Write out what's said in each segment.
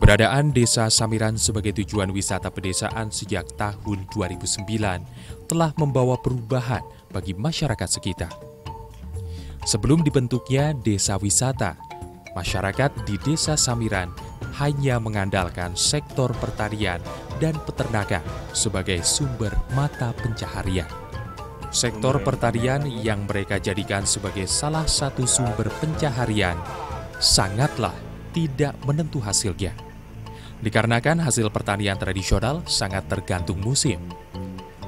Keberadaan Desa Samiran sebagai tujuan wisata pedesaan sejak tahun 2009 telah membawa perubahan bagi masyarakat sekitar. Sebelum dibentuknya desa wisata, masyarakat di Desa Samiran hanya mengandalkan sektor pertanian dan peternakan sebagai sumber mata pencaharian. Sektor pertanian yang mereka jadikan sebagai salah satu sumber pencaharian sangatlah tidak menentu hasilnya. Dikarenakan hasil pertanian tradisional sangat tergantung musim,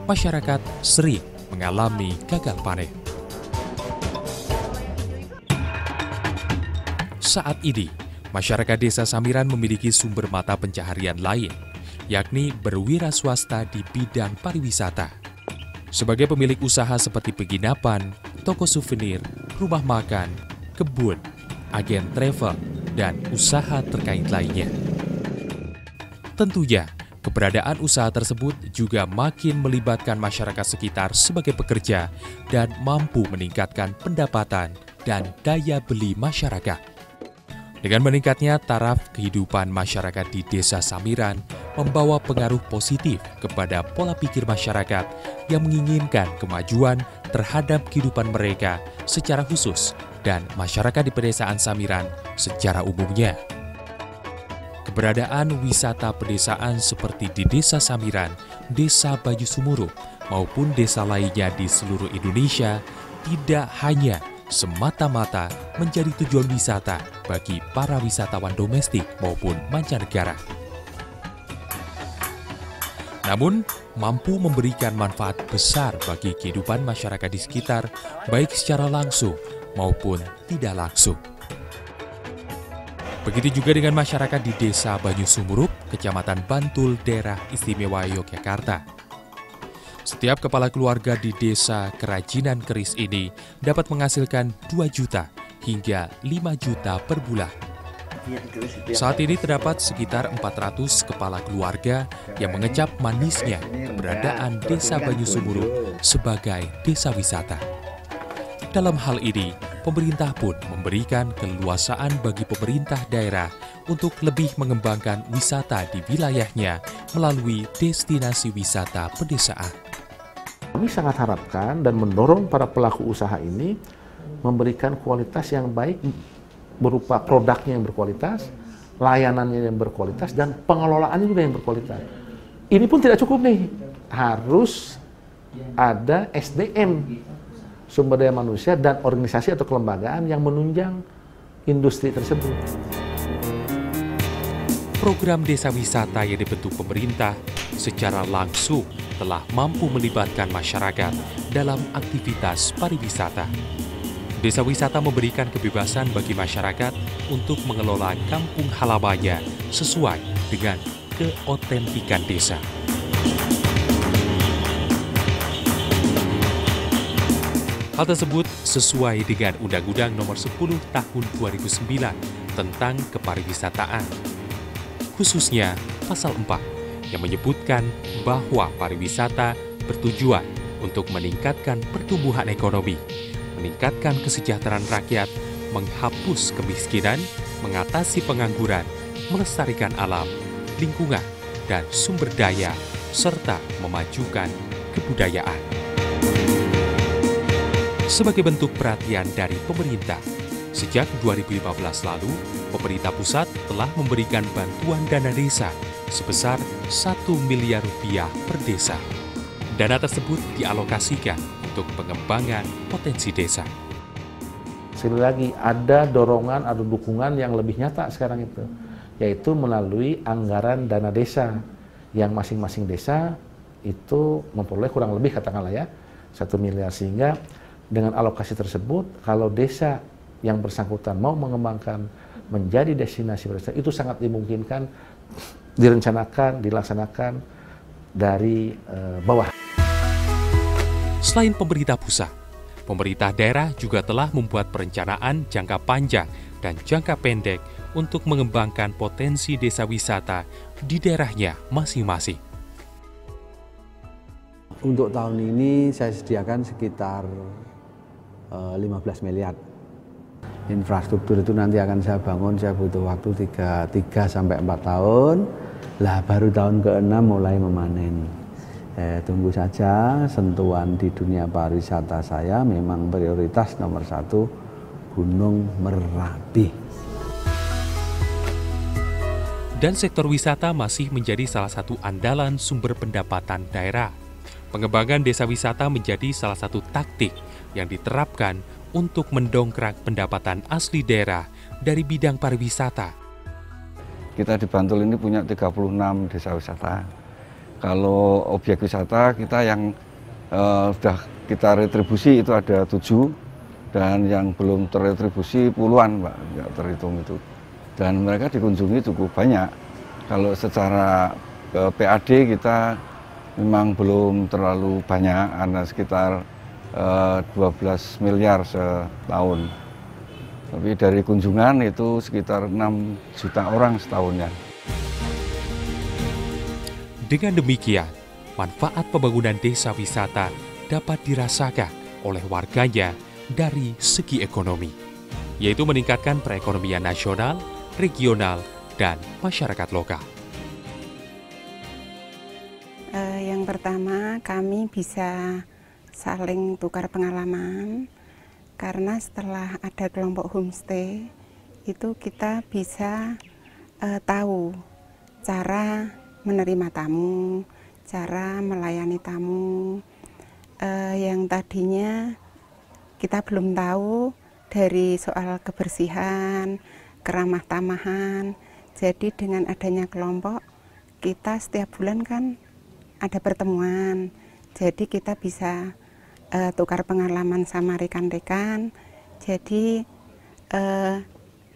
masyarakat sering mengalami gagal panen. Saat ini, masyarakat Desa Samiran memiliki sumber mata pencaharian lain, yakni berwira swasta di bidang pariwisata. Sebagai pemilik usaha seperti penginapan, toko souvenir, rumah makan, kebun, agen travel, dan usaha terkait lainnya. Tentunya, keberadaan usaha tersebut juga makin melibatkan masyarakat sekitar sebagai pekerja dan mampu meningkatkan pendapatan dan daya beli masyarakat. Dengan meningkatnya taraf kehidupan masyarakat di Desa Samiran membawa pengaruh positif kepada pola pikir masyarakat yang menginginkan kemajuan terhadap kehidupan mereka secara khusus dan masyarakat di pedesaan Samiran secara umumnya. Keberadaan wisata pedesaan seperti di Desa Samiran, Desa Baju Sumurup, maupun desa lainnya di seluruh Indonesia tidak hanya semata-mata menjadi tujuan wisata bagi para wisatawan domestik maupun mancanegara. Namun, mampu memberikan manfaat besar bagi kehidupan masyarakat di sekitar, baik secara langsung maupun tidak langsung. Begitu juga dengan masyarakat di Desa Banyu Sumurup, Kecamatan Bantul, Daerah Istimewa Yogyakarta. Setiap kepala keluarga di Desa Kerajinan Keris ini dapat menghasilkan 2 juta hingga 5 juta per bulan. Saat ini terdapat sekitar 400 kepala keluarga yang mengecap manisnya keberadaan Desa Banyu Sumurup sebagai desa wisata. Dalam hal ini, pemerintah pun memberikan keleluasaan bagi pemerintah daerah untuk lebih mengembangkan wisata di wilayahnya melalui destinasi wisata pedesaan. Kami sangat harapkan dan mendorong para pelaku usaha ini memberikan kualitas yang baik berupa produknya yang berkualitas, layanannya yang berkualitas, dan pengelolaannya juga yang berkualitas. Ini pun tidak cukup nih, harus ada SDM, sumber daya manusia, dan organisasi atau kelembagaan yang menunjang industri tersebut. Program desa wisata yang dibentuk pemerintah secara langsung telah mampu melibatkan masyarakat dalam aktivitas pariwisata. Desa wisata memberikan kebebasan bagi masyarakat untuk mengelola kampung halamannya sesuai dengan keotentikan desa. Hal tersebut sesuai dengan Undang-Undang Nomor 10 Tahun 2009 tentang Kepariwisataan. Khususnya Pasal 4 yang menyebutkan bahwa pariwisata bertujuan untuk meningkatkan pertumbuhan ekonomi, meningkatkan kesejahteraan rakyat, menghapus kemiskinan, mengatasi pengangguran, melestarikan alam, lingkungan, dan sumber daya, serta memajukan kebudayaan. Sebagai bentuk perhatian dari pemerintah, sejak 2015 lalu, pemerintah pusat telah memberikan bantuan dana desa sebesar 1 miliar rupiah per desa. Dana tersebut dialokasikan untuk pengembangan potensi desa. Sekali lagi, ada dorongan, ada dukungan yang lebih nyata sekarang itu, yaitu melalui anggaran dana desa, yang masing-masing desa itu memperoleh kurang lebih katakanlah ya 1 miliar, sehingga dengan alokasi tersebut, kalau desa yang bersangkutan mau mengembangkan menjadi destinasi pariwisata, itu sangat dimungkinkan, direncanakan, dilaksanakan dari bawah. Selain pemerintah pusat, pemerintah daerah juga telah membuat perencanaan jangka panjang dan jangka pendek untuk mengembangkan potensi desa wisata di daerahnya masing-masing. Untuk tahun ini saya sediakan sekitar 15 miliar. infrastruktur itu nanti akan saya bangun, saya butuh waktu 3 sampai 4 tahun. Lah baru tahun ke-6 mulai memanen. Tunggu saja, sentuhan di dunia pariwisata saya memang prioritas nomor 1 Gunung Merapi. Dan sektor wisata masih menjadi salah satu andalan sumber pendapatan daerah. Pengembangan desa wisata menjadi salah satu taktik yang diterapkan untuk mendongkrak pendapatan asli daerah dari bidang pariwisata. Kita di Bantul ini punya 36 desa wisata. Kalau objek wisata kita yang sudah kita retribusi itu ada 7, dan yang belum terretribusi puluhan, Pak, nggak terhitung itu. Dan mereka dikunjungi cukup banyak. Kalau secara PAD kita memang belum terlalu banyak, karena sekitar 12 miliar setahun. Tapi dari kunjungan itu sekitar 6 juta orang setahunnya. Dengan demikian, manfaat pembangunan desa wisata dapat dirasakan oleh warganya dari segi ekonomi, yaitu meningkatkan perekonomian nasional, regional, dan masyarakat lokal. Yang pertama, kami bisa saling tukar pengalaman, karena setelah ada kelompok homestay, itu kita bisa tahu cara menerima tamu, cara melayani tamu, yang tadinya kita belum tahu dari soal kebersihan, keramah tamahan. Jadi dengan adanya kelompok, kita setiap bulan kan ada pertemuan, jadi kita bisa tukar pengalaman sama rekan-rekan, jadi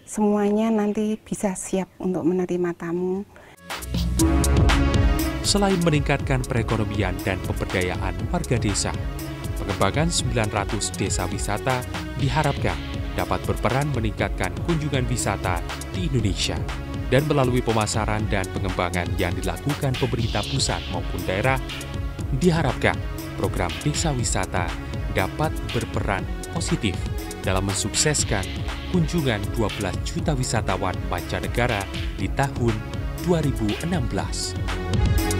semuanya nanti bisa siap untuk menerima tamu. Selain meningkatkan perekonomian dan pemberdayaan warga desa, pengembangan 900 desa wisata diharapkan dapat berperan meningkatkan kunjungan wisata di Indonesia. Dan melalui pemasaran dan pengembangan yang dilakukan pemerintah pusat maupun daerah, diharapkan program desa wisata dapat berperan positif dalam mensukseskan kunjungan 12 juta wisatawan mancanegara di tahun 2016.